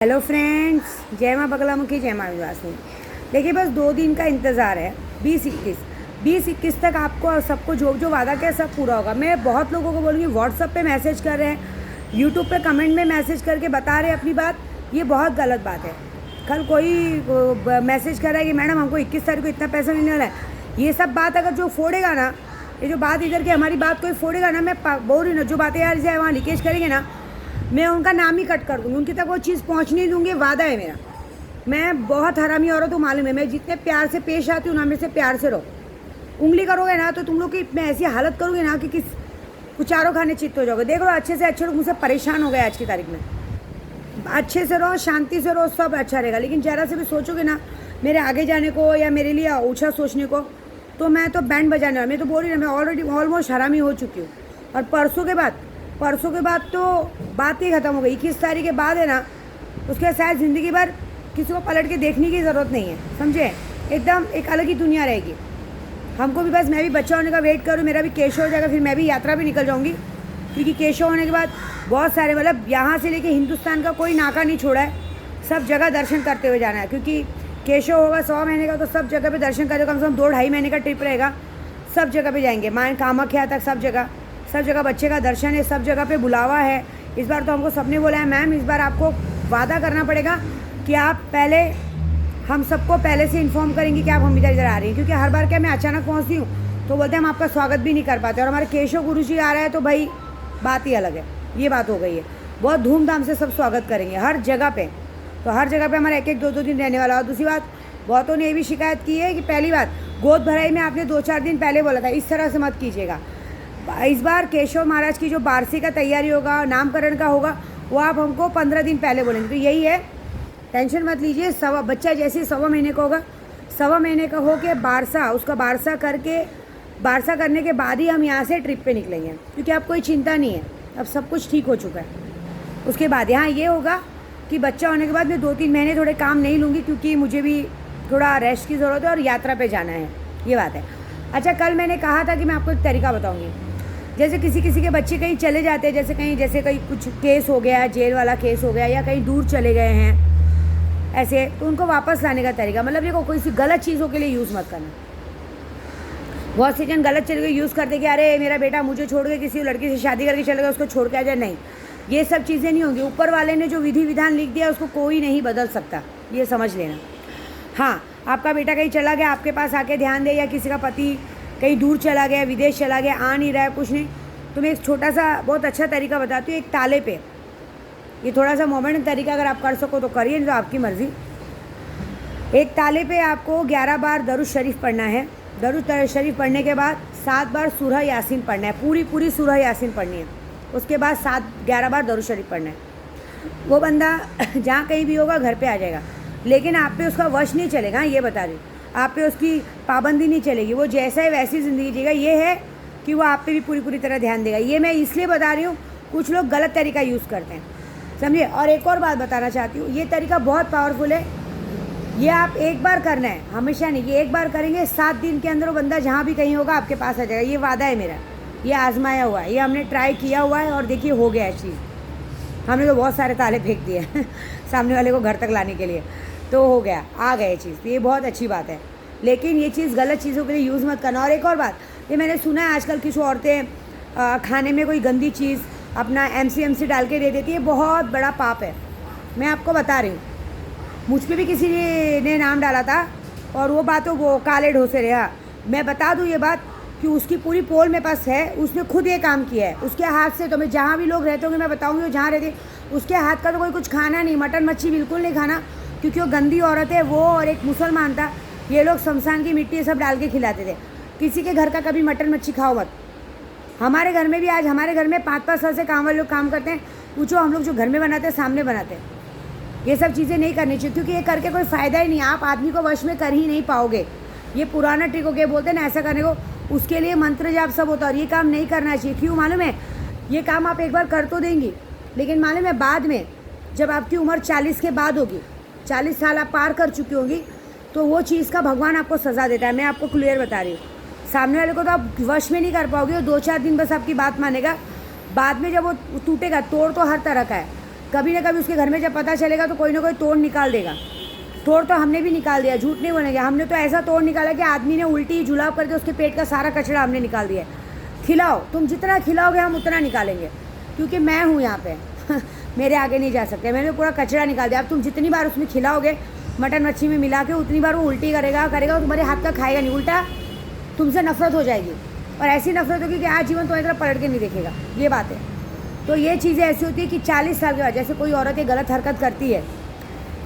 Hello friends, जय माँ बगलामुखी, जय माँ विवासिनी। देखिए, बस 2 दिन का इंतज़ार है। 20-21 तक आपको सबको जो जो वादा किया सब पूरा होगा। मैं बहुत लोगों को बोलूँगी, व्हाट्सएप पे मैसेज कर रहे हैं, यूट्यूब पे कमेंट में मैसेज करके बता रहे हैं अपनी बात। ये बहुत गलत बात है। कल कोई मैसेज कर रहा है कि मैडम हमको 21 तारीख को इतना पैसा मिलने वाला है। ये सब बात अगर जो फोड़ेगा ना, ये जो बात इधर की हमारी बात कोई फोड़ेगा ना, मैं बोल रही ना, जो बातें यार जाए वहाँ लीकेज करेंगे ना, मैं उनका नाम ही कट कर दूँगी, उनकी तक वो चीज़ पहुँच नहीं दूँगी। वादा है मेरा। मैं बहुत हरामी औरत हूँ, मालूम है। मैं जितने प्यार से पेश आती हूँ ना, मेरे से प्यार से रहो। उंगली करोगे ना तो तुम लोग की मैं ऐसी हालत करूँगी ना कि कुछ चारों खाने चित्त हो जाओगे। देख लो, अच्छे से अच्छे लोग मुझसे परेशान हो गए आज की तारीख में। अच्छे से रहो, शांति से रहो, सब अच्छा रहेगा। लेकिन ज़रा से भी सोचोगे ना मेरे आगे जाने को या मेरे लिए ऊँचा सोचने को, तो मैं तो बैंड बजाने वाला। मैं तो बोल रही ना, मैं ऑलरेडी ऑलमोस्ट हरामी हो चुकी हूँ। और परसों के बाद तो बात ही ख़त्म हो गई। 21 तारीख के बाद है ना, उसके शायद ज़िंदगी भर किसी को पलट के देखने की ज़रूरत नहीं है, समझे। एकदम एक अलग ही दुनिया रहेगी। हमको भी बस, मैं भी बच्चा होने का वेट करूँ, मेरा भी केशव हो जाएगा, फिर मैं भी यात्रा भी निकल जाऊँगी। क्योंकि केशव होने के बाद बहुत सारे, मतलब यहाँ से लेके हिंदुस्तान का कोई नाका नहीं छोड़ा है। सब जगह दर्शन करते हुए जाना है। क्योंकि केशव होगा 100 महीने का, तो सब जगह पे दर्शन करेगा। कम से कम 2-2.5 महीने का ट्रिप रहेगा। सब जगह पे जाएंगे, माँ कामाख्या तक, सब जगह बच्चे का दर्शन है, सब जगह पे बुलावा है। इस बार तो हमको सबने बोला है, मैम इस बार आपको वादा करना पड़ेगा कि आप पहले हम सबको पहले से इन्फॉर्म करेंगे कि आप हम इधर आ रही हैं। क्योंकि हर बार क्या मैं अचानक पहुँचती हूँ तो बोलते हैं हम आपका स्वागत भी नहीं कर पाते। और हमारे केशव गुरु जी आ रहे हैं तो भाई बात ही अलग है। ये बात हो गई है। बहुत धूमधाम से सब स्वागत करेंगे हर जगह पे। तो हर जगह पे हमारा 1-1, 2-2 दिन रहने वाला। और दूसरी बात, बहुतों ने ये भी शिकायत की है कि पहली बात, गोद भराई में आपने 2-4 दिन पहले बोला था, इस तरह से मत कीजिएगा। इस बार केशव महाराज की जो बारसी का तैयारी होगा, नामकरण का होगा, वो आप हमको 15 दिन पहले बोलेंगे। तो यही है, टेंशन मत लीजिए। बच्चा जैसे 1.25 महीने का होगा, 1.25 महीने का हो के उसका बारसा करने के बाद ही हम यहाँ से ट्रिप पे निकलेंगे। क्योंकि अब कोई चिंता नहीं है, अब सब कुछ ठीक हो चुका है। उसके बाद यहाँ ये होगा कि बच्चा होने के बाद मैं 2-3 महीने थोड़े काम नहीं लूँगी, क्योंकि मुझे भी थोड़ा रेस्ट की ज़रूरत है और यात्रा पे जाना है। ये बात है। अच्छा, कल मैंने कहा था कि मैं आपको एक तरीका बताऊँगी। जैसे किसी के बच्चे कहीं चले जाते हैं, जैसे कहीं कुछ केस हो गया, जेल वाला केस हो गया, या कहीं दूर चले गए हैं ऐसे, तो उनको वापस लाने का तरीका, मतलब देखो, कोई सी गलत चीज़ों के लिए यूज़ मत करना। बहुत से जन गलत चीज़ों को यूज़ करते कि अरे मेरा बेटा मुझे छोड़ के किसी लड़की से शादी करके चले गया, उसको छोड़ के आ जाए। नहीं, ये सब चीज़ें नहीं होंगी। ऊपर वाले ने जो विधि विधान लिख दिया उसको कोई नहीं बदल सकता, ये समझ लेना। हाँ, आपका बेटा कहीं चला गया, आपके पास आके ध्यान दे, या किसी का पति कहीं दूर चला गया, विदेश चला गया, आ नहीं रहा है, कुछ नहीं, तो मैं एक छोटा सा बहुत अच्छा तरीका बताती हूँ। एक ताले पे, ये थोड़ा सा मोमेंट तरीका अगर आप कर सको तो करिए, नहीं तो आपकी मर्ज़ी। एक ताले पे आपको 11 बार दरूद शरीफ पढ़ना है। दरूद शरीफ पढ़ने के बाद 7 बार सूरह यासीन पढ़ना है, पूरी सूरह यासीन पढ़नी है। उसके बाद 11 बार दरूद शरीफ पढ़ना है। वो बंदा जहाँ कहीं भी होगा घर पे आ जाएगा, लेकिन आप पे उसका वश नहीं चलेगा। ये बता रही हूँ, आप पे उसकी पाबंदी नहीं चलेगी। वो जैसा है वैसी ज़िंदगी जिएगा। ये है कि वो आप पे भी पूरी तरह ध्यान देगा। ये मैं इसलिए बता रही हूँ, कुछ लोग गलत तरीका यूज़ करते हैं, समझिए। और एक और बात बताना चाहती हूँ, ये तरीका बहुत पावरफुल है। ये आप एक बार करना है, हमेशा नहीं। ये एक बार करेंगे, 7 दिन के अंदर वो बंदा जहाँ भी कहीं होगा आपके पास आ जाएगा। ये वादा है मेरा, ये आजमाया हुआ है, ये हमने ट्राई किया हुआ है और देखिए हो गया है चीज़। हमने तो बहुत सारे ताले फेंक दिए सामने वाले को घर तक लाने के लिए, तो हो गया, आ गए चीज़। तो ये बहुत अच्छी बात है। लेकिन ये चीज़ गलत चीज़ों के लिए यूज़ मत करना। और एक और बात, ये मैंने सुना है आजकल कुछ औरतें खाने में कोई गंदी चीज़ अपना MC डाल के दे देती है। बहुत बड़ा पाप है, मैं आपको बता रही हूँ। मुझ पर भी किसी ने नाम डाला था, और वो बात वो काले ढोसे रहा। मैं बता दूँ ये बात कि उसकी पूरी पोल मेरे पास है, उसने खुद ये काम किया है उसके हाथ से। तो मैं जहाँ भी लोग रहते होंगे मैं बताऊँगी, वो जहाँ रहते उसके हाथ का तो कोई कुछ खाना नहीं, मटन मच्छी बिल्कुल नहीं खाना, क्योंकि वो गंदी औरत है। वो और एक मुसलमान था, ये लोग शमशान की मिट्टी सब डाल के खिलाते थे। किसी के घर का कभी मटन मच्छी खाओ मत। हमारे घर में भी आज, हमारे घर में 5-5 साल से काम वाले लोग काम करते हैं। पूछो, हम लोग जो घर में बनाते हैं सामने बनाते हैं। ये सब चीज़ें नहीं करनी चाहिए, क्योंकि ये करके कोई फ़ायदा ही नहीं। आप आदमी को वश में कर ही नहीं पाओगे। ये पुराना ट्रिक हो गया, बोलते हैं ना ऐसा करने को, उसके लिए मंत्र जाप सब होता है। और ये काम नहीं करना चाहिए। क्यों मालूम है? ये काम आप एक बार कर तो देंगी, लेकिन मालूम है बाद में जब आपकी उम्र 40 के बाद होगी, 40 साल आप पार कर चुकी होंगी, तो वो चीज़ का भगवान आपको सज़ा देता है। मैं आपको क्लियर बता रही हूँ। सामने वाले को तो आप वश में नहीं कर पाओगे। 2-4 दिन बस आपकी बात मानेगा, बाद में जब वो टूटेगा, तोड़ तो हर तरह का है, कभी ना कभी उसके घर में जब पता चलेगा तो कोई ना कोई तोड़ निकाल देगा। तोड़ तो हमने भी निकाल दिया, झूठ नहीं बोलेंगे, हमने तो ऐसा तोड़ निकाला कि आदमी ने उल्टी जुलाब करके उसके पेट का सारा कचरा हमने निकाल दिया। खिलाओ, तुम जितना खिलाओगे हम उतना निकालेंगे, क्योंकि मैं हूँ यहाँ पे मेरे आगे नहीं जा सकते। मैंने पूरा कचरा निकाल दिया। अब तुम जितनी बार उसमें खिलाओगे मटन मच्छी में मिला के, उतनी बार वो उल्टी करेगा और तुम्हारे हाथ का खाएगा नहीं, उल्टा तुमसे नफरत हो जाएगी। और ऐसी नफरत होगी कि आज जीवन तुम्हारी तरफ पलट के नहीं देखेगा। ये बात है। तो ये चीज़ें ऐसी होती है कि 40 साल के बाद, जैसे कोई औरत एक गलत हरकत करती है,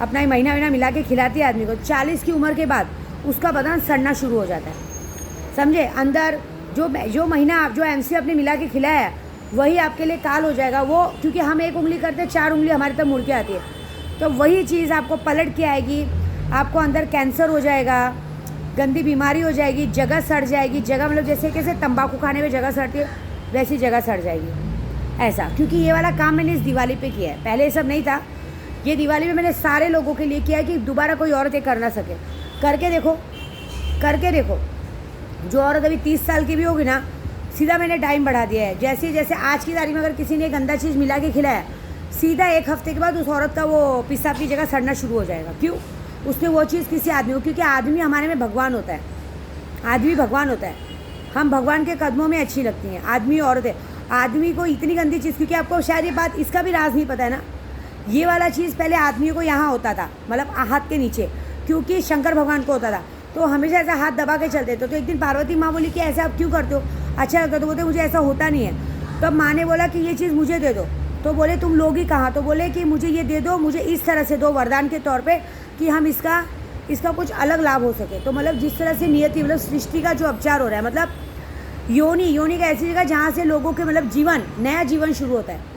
अपना ही महीना मिला के खिलाती है आदमी को, 40 की उम्र के बाद उसका बदन सड़ना शुरू हो जाता है, समझे। अंदर जो महीना जो MC आपने मिला के खिलाया है वही आपके लिए काल हो जाएगा। वो क्योंकि हम एक उंगली करते हैं, 4 उंगली हमारी तरफ मुड़ के आती है, तो वही चीज़ आपको पलट के आएगी। आपको अंदर कैंसर हो जाएगा, गंदी बीमारी हो जाएगी, जगह सड़ जाएगी। जगह मतलब जैसे तंबाकू खाने में जगह सड़ती है वैसी जगह सड़ जाएगी, ऐसा। क्योंकि ये वाला काम मैंने इस दिवाली पे किया है, पहले ये सब नहीं था। ये दिवाली में मैंने सारे लोगों के लिए किया है कि दोबारा कोई औरत ये कर ना सके। करके देखो। जो औरत अभी 30 साल की भी होगी ना, सीधा मैंने टाइम बढ़ा दिया है। जैसे आज की तारीख में अगर किसी ने गंदा चीज़ मिला के खिलाया, सीधा 1 हफ्ते के बाद उस औरत का वो पेशाब की जगह सड़ना शुरू हो जाएगा। क्यों? उसने वो चीज़ किसी आदमी को, क्योंकि आदमी हमारे में भगवान होता है, आदमी भगवान होता है। हम भगवान के कदमों में अच्छी लगती हैं, आदमी औरतें। आदमी को इतनी गंदी चीज़, क्योंकि आपको शायद ये बात, इसका भी राज नहीं पता है ना, ये वाला चीज़ पहले आदमियों को यहाँ होता था, मतलब हाथ के नीचे, क्योंकि शंकर भगवान को होता था, तो हमेशा ऐसा हाथ दबा के चलते थे। तो एक दिन पार्वती माँ बोली कि ऐसा आप क्यों करते हो, अच्छा लगता, तो बोलते मुझे ऐसा होता नहीं है। तब माँ ने बोला कि ये चीज़ मुझे दे दो, तो बोले तुम लोगी कहाँ, तो बोले कि मुझे ये दे दो, मुझे इस तरह से दो वरदान के तौर पे कि हम इसका कुछ अलग लाभ हो सके। तो मतलब जिस तरह से नियति, मतलब सृष्टि का जो उपचार हो रहा है, मतलब योनि का ऐसी जगह जहाँ से लोगों के मतलब नया जीवन शुरू होता है।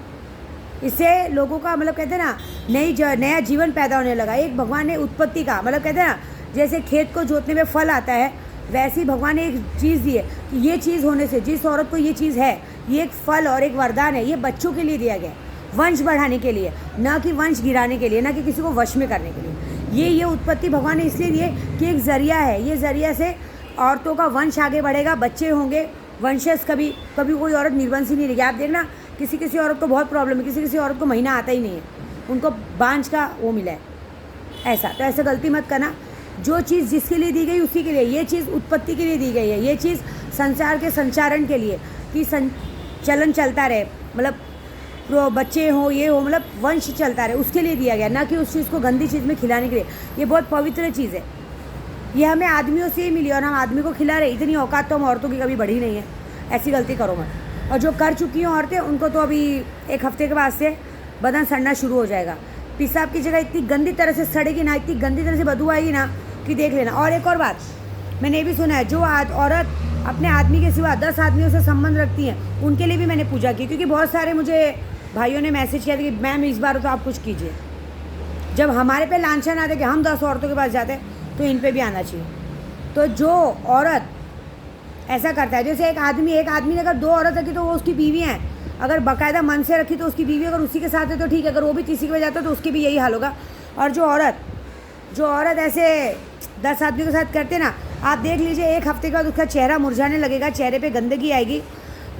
इससे लोगों का मतलब कहते हैं ना नया जीवन पैदा होने लगा। एक भगवान ने उत्पत्ति का मतलब कहते हैं ना, जैसे खेत को जोतने में फल आता है, वैसे ही भगवान ने एक चीज़ दी है कि ये चीज़ होने से जिस औरत को ये चीज़ है, ये एक फल और एक वरदान है। ये बच्चों के लिए दिया गया, वंश बढ़ाने के लिए, ना कि वंश गिराने के लिए, ना कि किसी को वश में करने के लिए। ये उत्पत्ति भगवान ने इसलिए दी है कि एक ज़रिया है, ये ज़रिया से औरतों का वंश आगे बढ़ेगा, बच्चे होंगे, वंशज। कभी कोई औरत निर्वंशी नहीं रहेगी। आप देखना, किसी औरत को बहुत प्रॉब्लम है, किसी औरत को महीना आता ही नहीं है, उनको बांझ का वो मिला है, ऐसा। तो ऐसा गलती मत करना। जो चीज़ जिसके लिए दी गई उसी के लिए, ये चीज़ उत्पत्ति के लिए दी गई है, ये चीज़ संसार के संचारण के लिए, कि चलन चलता रहे, मतलब बच्चे हो, ये हो, मतलब वंश चलता रहे, उसके लिए दिया गया, ना कि उस चीज़ को गंदी चीज़ में खिलाने के लिए। ये बहुत पवित्र चीज़ है, ये हमें आदमियों से ही मिली और हम आदमी को खिला रहे। इतनी औकात तो हम औरतों की कभी बढ़ी नहीं है, ऐसी गलती करो मत। और जो कर चुकी हैं औरतें, उनको तो अभी 1 हफ्ते के बाद से बदन सड़ना शुरू हो जाएगा। पेशाब की जगह इतनी गंदी तरह से सड़ेगी ना, इतनी गंदी तरह से बदबू आएगी ना कि देख लेना। और एक और बात मैंने ये भी सुना है, जो औरत अपने आदमी के सिवा 10 आदमियों से संबंध रखती हैं, उनके लिए भी मैंने पूजा की। क्योंकि बहुत सारे मुझे भाइयों ने मैसेज किया था कि मैम इस बार तो आप कुछ कीजिए। जब हमारे पे लांछन आते कि हम 10 औरतों के पास जाते हैं, तो इन पे भी आना चाहिए। तो जो औरत ऐसा करता है, जैसे एक आदमी ने अगर 2 औरत रखी तो वो उसकी बीवी हैं, अगर बाकायदा मन से रखी तो उसकी बीवी अगर उसी के साथ है तो ठीक है, अगर वो भी किसी के पास जाता है तो उसकी भी यही हाल होगा। और जो औरत ऐसे 10 आदमी के साथ करते ना, आप देख लीजिए 1 हफ्ते के बाद उसका चेहरा मुरझाने लगेगा, चेहरे पे गंदगी आएगी,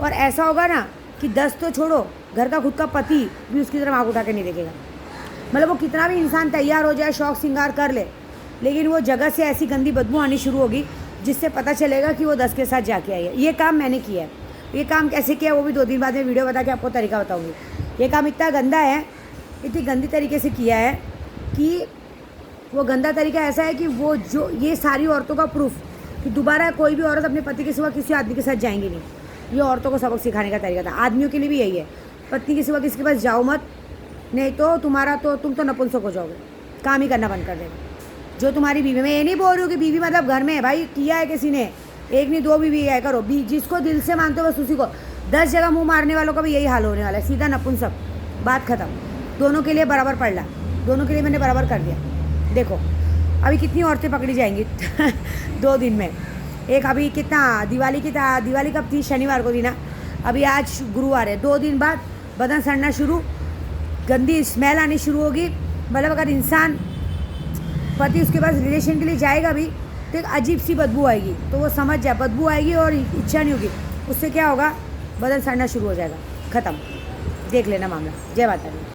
और ऐसा होगा ना कि 10 तो छोड़ो, घर का खुद का पति भी उसकी तरफ आँख उठा के नहीं देखेगा। मतलब वो कितना भी इंसान तैयार हो जाए, शौक श्रृंगार कर ले, लेकिन वो जगह से ऐसी गंदी बदबू आनी शुरू होगी जिससे पता चलेगा कि वो 10 के साथ जाके आई है। ये काम मैंने किया है। ये काम कैसे किया वो भी 2 दिन बाद में वीडियो बता के आपको तरीका बताऊँगी। ये काम इतना गंदा है, इतनी गंदी तरीके से किया है कि वो गंदा तरीका ऐसा है कि वो जो ये सारी औरतों का प्रूफ कि दोबारा कोई भी औरत अपने पति के सिवा किसी आदमी के साथ जाएंगी नहीं। ये औरतों को सबक सिखाने का तरीका था। आदमियों के लिए भी यही है, पत्नी के सिवा किसी के पास जाओ मत, नहीं तो तुम तो नपुंसक हो जाओगे, काम ही करना बंद कर देगा। जो तुम्हारी बीवी, मैं ये नहीं बोल रही हूँ कि बीवी मतलब घर में है, भाई किया है किसी ने, 1 नहीं 2 बीवी है, करो जिसको दिल से मानते हो बस उसी को। 10 जगह मुंह मारने वालों का भी यही हाल होने वाला है, सीधा नपुंसक, बात खत्म। दोनों के लिए बराबर पड़ रहा, दोनों के लिए मैंने बराबर कर दिया। देखो अभी कितनी औरतें पकड़ी जाएंगी 2 दिन में। एक अभी कितना दिवाली कब थी, शनिवार को थी ना, अभी आज गुरुवार है। 2 दिन बाद बदन सड़ना शुरू, गंदी स्मेल आनी शुरू होगी। मतलब अगर इंसान पति उसके पास रिलेशन के लिए जाएगा भी तो एक अजीब सी बदबू आएगी, तो वो समझ जाए, बदबू आएगी और इच्छा नहीं होगी, उससे क्या होगा, बदन सड़ना शुरू हो जाएगा, ख़त्म। देख लेना मामला। जय माता दी।